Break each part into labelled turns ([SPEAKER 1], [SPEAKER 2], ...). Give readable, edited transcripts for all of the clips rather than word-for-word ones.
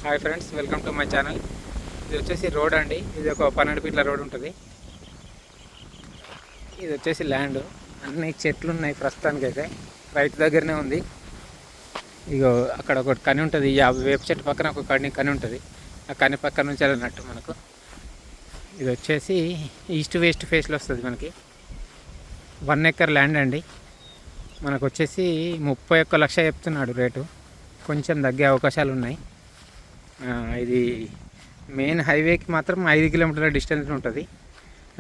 [SPEAKER 1] Hi friends, welcome to my channel. ఇది వచ్చేసి road అండి. ఇది ఒక 12 ఫీట్ల రోడ్ ఉంటుంది. ఇది వచ్చేసి ల్యాండ్, అన్ని చెట్లు ఉన్నాయి. ప్రస్తుతానికి అయితే రైతు దగ్గరనే ఉంది. ఇగో అక్కడ ఒకటి కని ఉంటుంది. ఈ వేప చెట్టు పక్కన ఒక కని ఉంటుంది. ఆ కని పక్కన నుంచి వెళ్ళినట్టు మనకు ఇది వచ్చేసి ఈస్ట్ వెస్ట్ ఫేస్లో వస్తుంది. మనకి 1 ఎకర్ ల్యాండ్ అండి. మనకు వచ్చేసి 31 లక్ష చెప్తున్నాడు రేటు. కొంచెం తగ్గే అవకాశాలు ఉన్నాయి. ఇది మెయిన్ హైవేకి మాత్రం 5 కిలోమీటర్ల డిస్టెన్స్లో ఉంటుంది.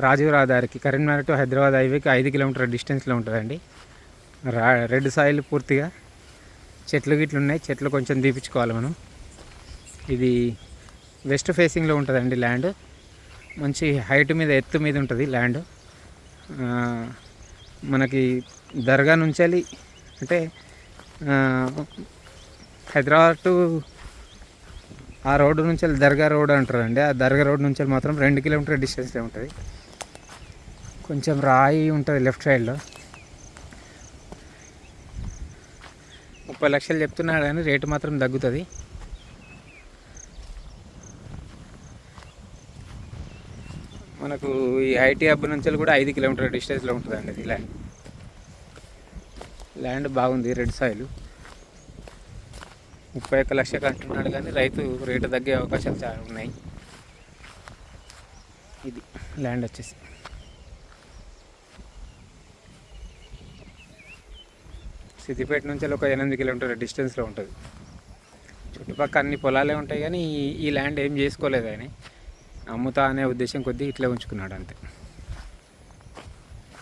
[SPEAKER 1] రాజీవ్ రహదారికి కరీంనగర్ టు హైదరాబాద్ హైవేకి 5 కిలోమీటర్ల డిస్టెన్స్లో ఉంటుందండి. రెడ్ సాయిల్ పూర్తిగా చెట్లు గిట్లు ఉన్నాయి. చెట్లు కొంచెం తీపించుకోవాలి మనం. ఇది వెస్ట్ ఫేసింగ్లో ఉంటుందండి ల్యాండ్. మంచి హైట్ మీద, ఎత్తు మీద ఉంటుంది ల్యాండ్. మనకి దర్గా నుంచి అంటే హైదరాబాద్ టు ఆ రోడ్డు నుంచి దర్గా రోడ్ అంటారండి. ఆ దర్గా రోడ్ నుంచి మాత్రం 2 కిలోమీటర్ డిస్టెన్స్లో ఉంటుంది. కొంచెం రాయి ఉంటుంది లెఫ్ట్ సైడ్లో. 30 లక్షలు చెప్తున్నాడు కానీ రేటు మాత్రం తగ్గుతుంది. మనకు ఈ ఐటీ హబ్ నుంచి కూడా 5 కిలోమీటర్ డిస్టెన్స్లో ఉంటుందండి ఇది ల్యాండ్ బాగుంది. రెడ్ సాయిల్ 31 లక్షలు అంటున్నాడు కానీ రైతు రేటు తగ్గే అవకాశాలు చాలా ఉన్నాయి. ఇది ల్యాండ్ వచ్చేసి సిద్దిపేట నుంచి ఒక 8 కిలోమీటర్ల డిస్టెన్స్లో ఉంటుంది. చుట్టుపక్కల అన్ని పొలాలే ఉంటాయి కానీ ఈ ల్యాండ్ ఏం చేసుకోలేదు. కానీ అమ్ముతా అనే ఉద్దేశం కొద్దీ ఇట్లా ఉంచుకున్నాడు అంతే.